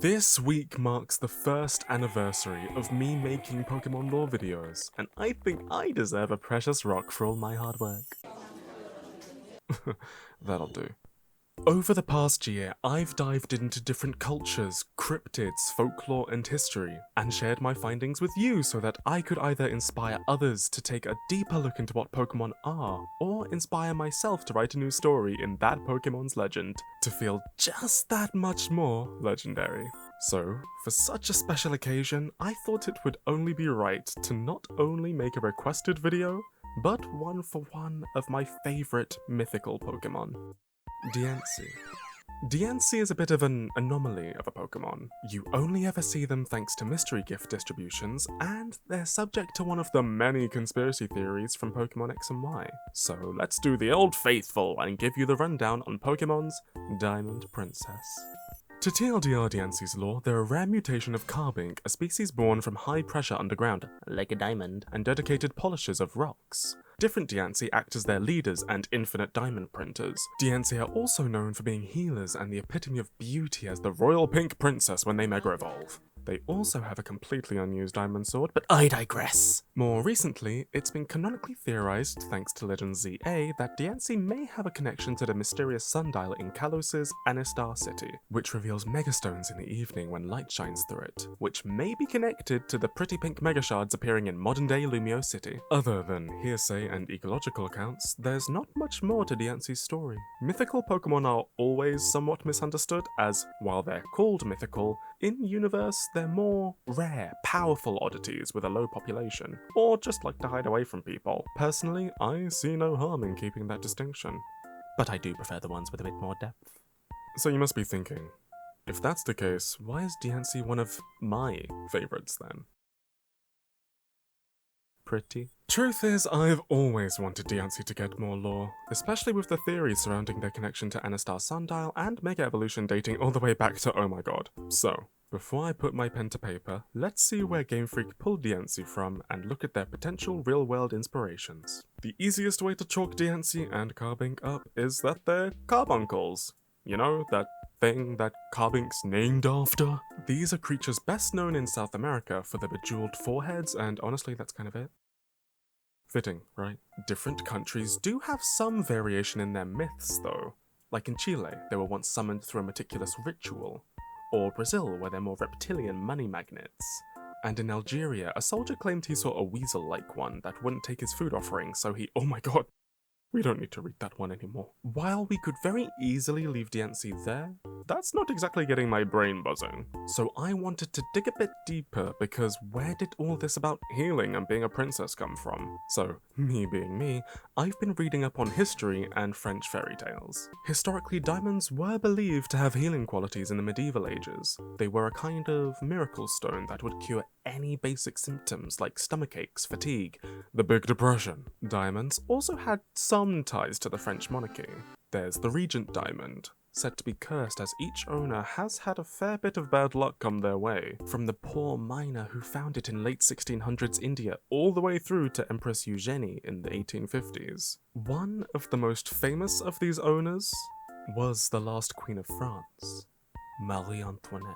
This week marks the first anniversary of me making Pokemon lore videos, and I think I deserve a precious rock for all my hard work. That'll do. Over the past year, I've dived into different cultures, cryptids, folklore, and history, and shared my findings with you so that I could either inspire others to take a deeper look into what Pokemon are, or inspire myself to write a new story in that Pokemon's legend, to feel just that much more legendary. So, for such a special occasion, I thought it would only be right to not only make a requested video, but one for one of my favourite mythical Pokemon. Diancie. Diancie is a bit of an anomaly of a Pokemon. You only ever see them thanks to mystery gift distributions, and they're subject to one of the many conspiracy theories from Pokemon X and Y. So let's do the old faithful and give you the rundown on Pokemon's Diamond Princess. To TLDR Diancie's lore, they're a rare mutation of Carbuncle, a species born from high pressure underground, like a diamond, and dedicated polishers of rocks. Different Diancie act as their leaders and infinite diamond printers. Diancie are also known for being healers and the epitome of beauty as the royal pink princess when they mega evolve. They also have a completely unused diamond sword, but I digress! More recently, it's been canonically theorized, thanks to Legend ZA, that Diancie may have a connection to the mysterious sundial in Kalos' Anistar city, which reveals megastones in the evening when light shines through it, which may be connected to the pretty pink megashards appearing in modern-day Lumio City. Other than hearsay and ecological accounts, there's not much more to Diancie's story. Mythical Pokemon are always somewhat misunderstood, as, while they're called mythical, in-universe, they're more rare, powerful oddities with a low population, or just like to hide away from people. Personally, I see no harm in keeping that distinction. But I do prefer the ones with a bit more depth. So you must be thinking, if that's the case, why is Diancie one of my favourites then? Pretty. Truth is, I've always wanted Diancie to get more lore, especially with the theories surrounding their connection to Anistar Sundial and Mega Evolution dating all the way back to oh my god. So, before I put my pen to paper, let's see where Game Freak pulled Diancie from and look at their potential real-world inspirations. The easiest way to chalk Diancie and Carbuncle up is that they're carbuncles. You know, that thing that Carbuncle's named after? These are creatures best known in South America for their bejeweled foreheads, and honestly, that's kind of it. Fitting, right? Different countries do have some variation in their myths, though. Like in Chile, they were once summoned through a meticulous ritual. Or Brazil, where they're more reptilian money magnets. And in Algeria, a soldier claimed he saw a weasel-like one that wouldn't take his food offering, so he— oh my god, we don't need to read that one anymore. While we could very easily leave Diancie there, that's not exactly getting my brain buzzing. So I wanted to dig a bit deeper, because where did all this about healing and being a princess come from? So, me being me, I've been reading up on history and French fairy tales. Historically, diamonds were believed to have healing qualities in the medieval ages. They were a kind of miracle stone that would cure any basic symptoms like stomachaches, fatigue, the Big Depression. Diamonds also had some ties to the French monarchy. There's the Regent Diamond, said to be cursed as each owner has had a fair bit of bad luck come their way, from the poor miner who found it in late 1600s India all the way through to Empress Eugenie in the 1850s. One of the most famous of these owners was the last Queen of France, Marie Antoinette.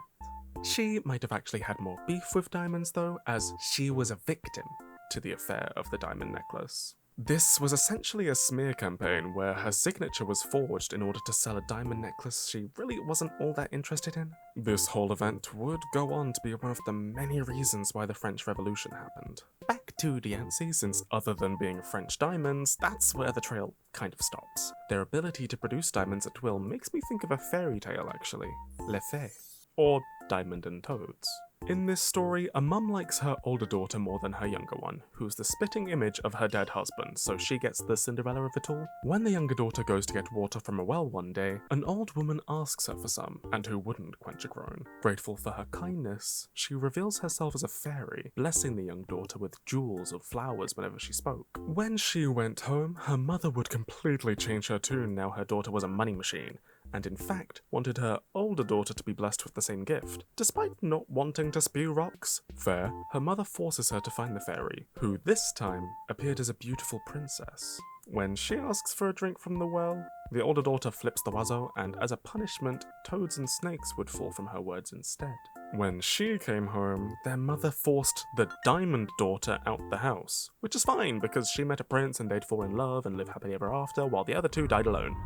She might have actually had more beef with diamonds though, as she was a victim to the affair of the diamond necklace. This was essentially a smear campaign where her signature was forged in order to sell a diamond necklace she really wasn't all that interested in. This whole event would go on to be one of the many reasons why the French Revolution happened. Back to Diancie, since other than being French diamonds, that's where the trail kind of stops. Their ability to produce diamonds at will makes me think of a fairy tale actually, Les Fées, or Diamond and Toads. In this story, a mum likes her older daughter more than her younger one, who's the spitting image of her dead husband, so she gets the Cinderella of it all. When the younger daughter goes to get water from a well one day, an old woman asks her for some, and who wouldn't quench a groan? Grateful for her kindness, she reveals herself as a fairy, blessing the young daughter with jewels or flowers whenever she spoke. When she went home, her mother would completely change her tune now her daughter was a money machine, and in fact wanted her older daughter to be blessed with the same gift. Despite not wanting to spew rocks, fair, her mother forces her to find the fairy, who this time appeared as a beautiful princess. When she asks for a drink from the well, the older daughter flips the wazzo, and as a punishment, toads and snakes would fall from her words instead. When she came home, their mother forced the diamond daughter out the house, which is fine because she met a prince and they'd fall in love and live happily ever after, while the other two died alone.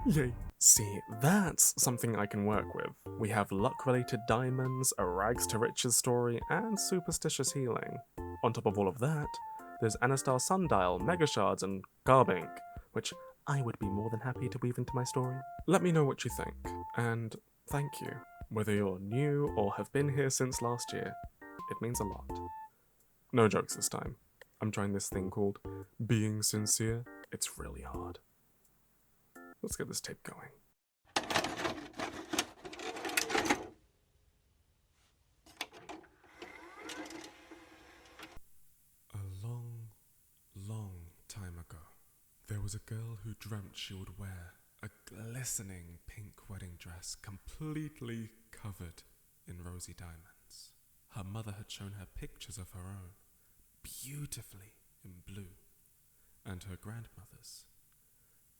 Yay. See, that's something I can work with. We have luck-related diamonds, a rags to riches story, and superstitious healing. On top of all of that, there's Anastar Sundial, Mega Shards, and Carbuncle, which I would be more than happy to weave into my story. Let me know what you think, and thank you. Whether you're new or have been here since last year, it means a lot. No jokes this time. I'm trying this thing called being sincere. It's really hard. Let's get this tape going. A long, long time ago, there was a girl who dreamt she would wear a glistening pink wedding dress completely covered in rosy diamonds. Her mother had shown her pictures of her own, beautifully in blue, and her grandmother's,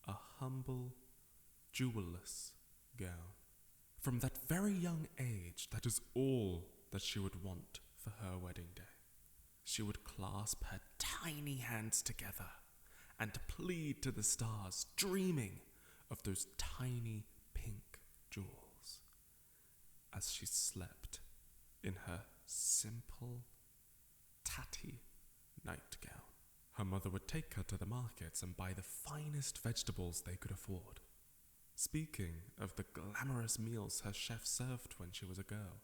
a humble, jewelless gown. From that very young age, that is all that she would want for her wedding day. She would clasp her tiny hands together and plead to the stars, dreaming of those tiny pink jewels as she slept in her simple, tatty nightgown. Her mother would take her to the markets and buy the finest vegetables they could afford. Speaking of the glamorous meals her chef served when she was a girl,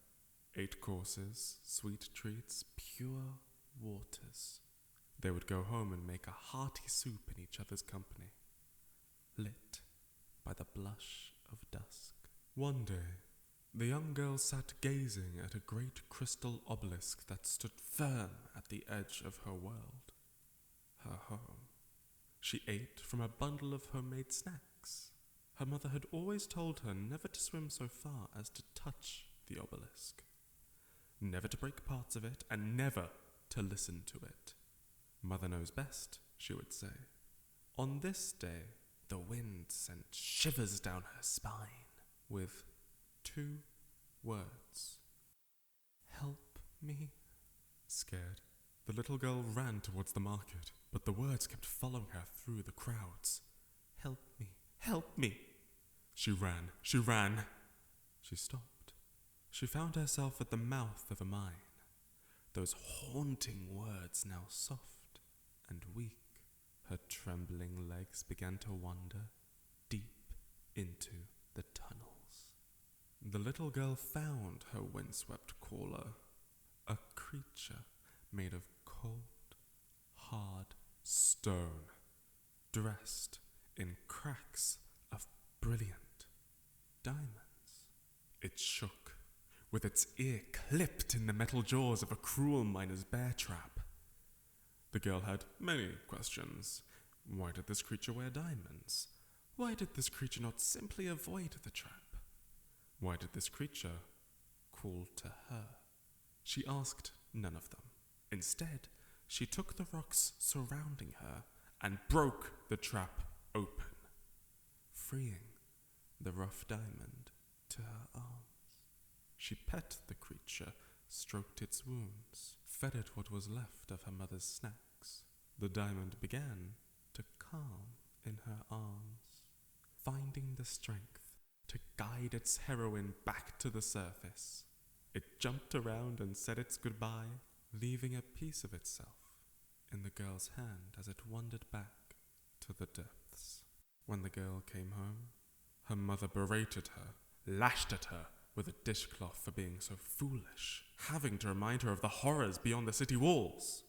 8 courses, sweet treats, pure waters. They would go home and make a hearty soup in each other's company, lit by the blush of dusk. One day, the young girl sat gazing at a great crystal obelisk that stood firm at the edge of her world, her home. She ate from a bundle of homemade snacks. Her mother had always told her never to swim so far as to touch the obelisk, never to break parts of it, and never to listen to it. Mother knows best, she would say. On this day, the wind sent shivers down her spine with 2 words. Help me. Scared, the little girl ran towards the market, but the words kept following her through the crowds. Help me, help me. She ran. She stopped. She found herself at the mouth of a mine, those haunting words now soft and weak. Her trembling legs began to wander deep into the tunnels. The little girl found her windswept caller, a creature made of cold, hard stone, dressed in cracks of brilliant diamonds. It shook, with its ear clipped in the metal jaws of a cruel miner's bear trap. The girl had many questions. Why did this creature wear diamonds? Why did this creature not simply avoid the trap? Why did this creature call to her? She asked none of them. Instead, she took the rocks surrounding her and broke the trap open, freeing the rough diamond to her arms. She pet the creature, stroked its wounds, fed it what was left of her mother's snacks. The diamond began to calm in her arms, finding the strength to guide its heroine back to the surface. It jumped around and said its goodbye, leaving a piece of itself in the girl's hand as it wandered back to the depths. When the girl came home, her mother berated her, lashed at her with a dishcloth for being so foolish, having to remind her of the horrors beyond the city walls.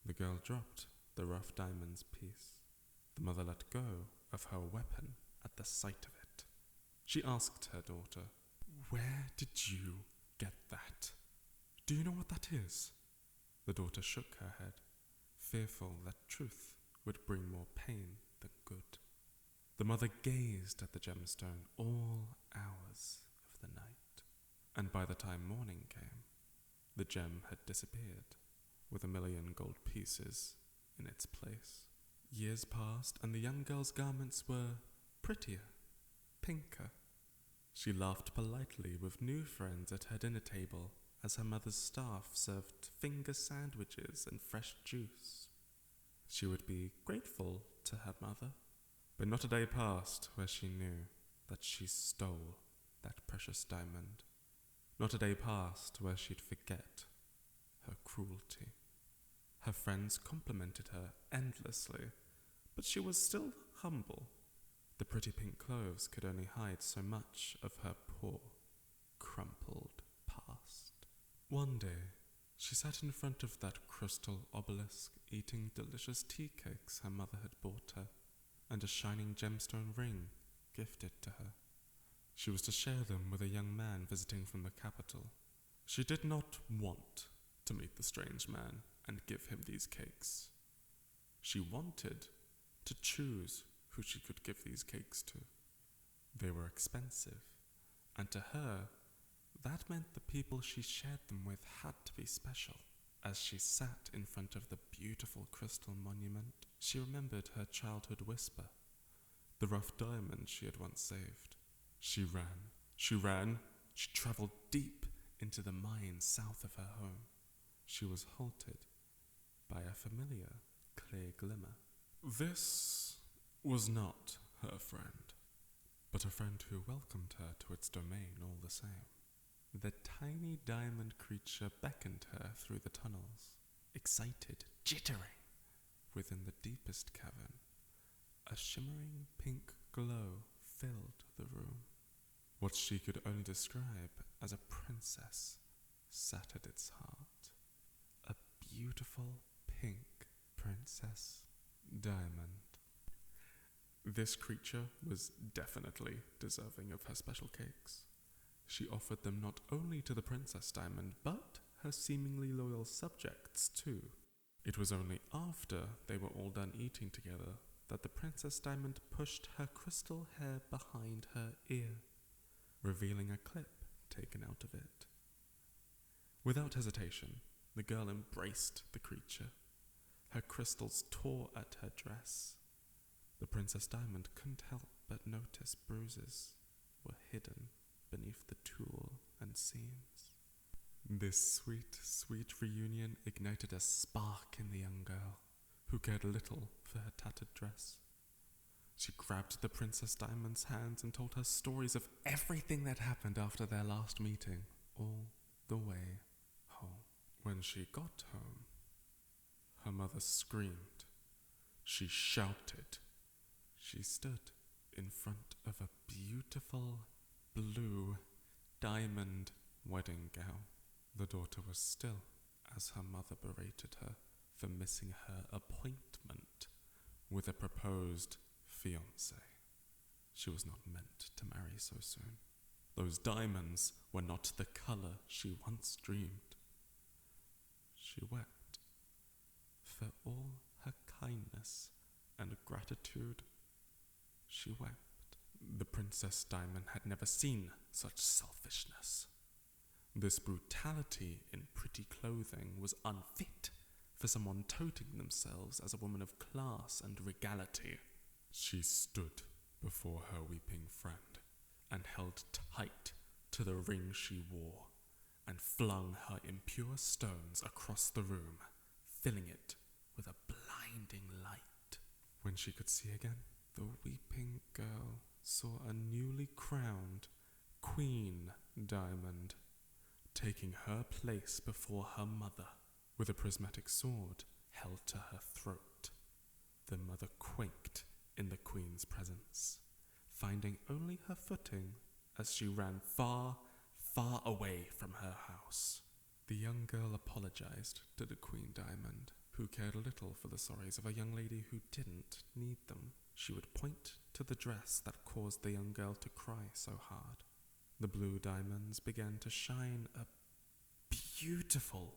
The girl dropped the rough diamond's piece. The mother let go of her weapon at the sight of it. She asked her daughter, "Where did you get that? Do you know what that is?" The daughter shook her head, fearful that truth would bring more pain than good. The mother gazed at the gemstone all hours of the night, and by the time morning came, the gem had disappeared, with 1,000,000 gold pieces in its place. Years passed, and the young girl's garments were prettier, pinker. She laughed politely with new friends at her dinner table as her mother's staff served finger sandwiches and fresh juice. She would be grateful to her mother, but not a day passed where she knew that she stole that precious diamond. Not a day passed where she'd forget her cruelty. Her friends complimented her endlessly, but she was still humble. The pretty pink clothes could only hide so much of her poor, crumpled past. One day, she sat in front of that crystal obelisk eating delicious tea cakes her mother had bought her, and a shining gemstone ring gifted to her. She was to share them with a young man visiting from the capital. She did not want to meet the strange man and give him these cakes. She wanted to choose who she could give these cakes to. They were expensive, and to her, that meant the people she shared them with had to be special. As she sat in front of the beautiful crystal monument, she remembered her childhood whisper, the rough diamond she had once saved. She ran, she travelled deep into the mines south of her home. She was halted by a familiar, clear glimmer. This was not her friend, but a friend who welcomed her to its domain all the same. The tiny diamond creature beckoned her through the tunnels, excited, jittering, within the deepest cavern. A shimmering pink glow filled the room. What she could only describe as a princess sat at its heart. A beautiful pink princess diamond. This creature was definitely deserving of her special cakes. She offered them not only to the Princess Diamond, but her seemingly loyal subjects too. It was only after they were all done eating together that the Princess Diamond pushed her crystal hair behind her ear, revealing a clip taken out of it. Without hesitation, the girl embraced the creature. Her crystals tore at her dress. The Princess Diamond couldn't help but notice bruises were hidden beneath the tulle and seams. This sweet, sweet reunion ignited a spark in the young girl, who cared little for her tattered dress. She grabbed the Princess Diamond's hands and told her stories of everything that happened after their last meeting, all the way home. When she got home, her mother screamed. She shouted. She stood in front of a beautiful blue diamond wedding gown. The daughter was still as her mother berated her for missing her appointment with a proposed fiancé. She was not meant to marry so soon. Those diamonds were not the color she once dreamed. She wept for all her kindness and gratitude. She wept. The Princess Diamond had never seen such selfishness. This brutality in pretty clothing was unfit for someone toting themselves as a woman of class and regality. She stood before her weeping friend and held tight to the ring she wore and flung her impure stones across the room, filling it with a blinding light. When she could see again, the weeping girl saw a newly crowned Queen Diamond taking her place before her mother with a prismatic sword held to her throat. The mother quaked in the Queen's presence, finding only her footing as she ran far, far away from her house. The young girl apologized to the Queen Diamond, who cared little for the sorries of a young lady who didn't need them. She would point to the dress that caused the young girl to cry so hard. The blue diamonds began to shine a beautiful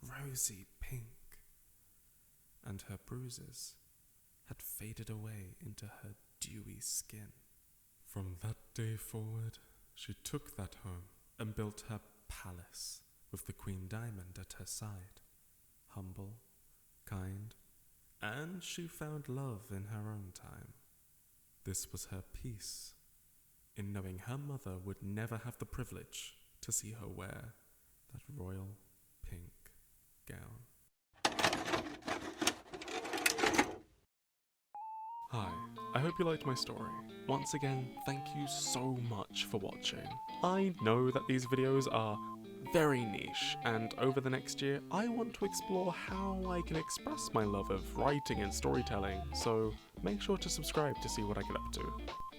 rosy pink, and her bruises had faded away into her dewy skin. From that day forward, she took that home and built her palace with the Queen Diamond at her side, humble, kind, and she found love in her own time. This was her peace, in knowing her mother would never have the privilege to see her wear that royal pink gown. Hi, I hope you liked my story. Once again, thank you so much for watching. I know that these videos are very niche, and over the next year, I want to explore how I can express my love of writing and storytelling, so make sure to subscribe to see what I get up to.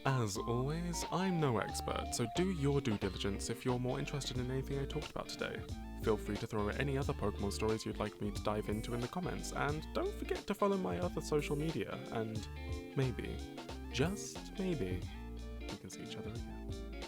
As always, I'm no expert, so do your due diligence if you're more interested in anything I talked about today. Feel free to throw any other Pokemon stories you'd like me to dive into in the comments, and don't forget to follow my other social media, and maybe, just maybe, we can see each other again.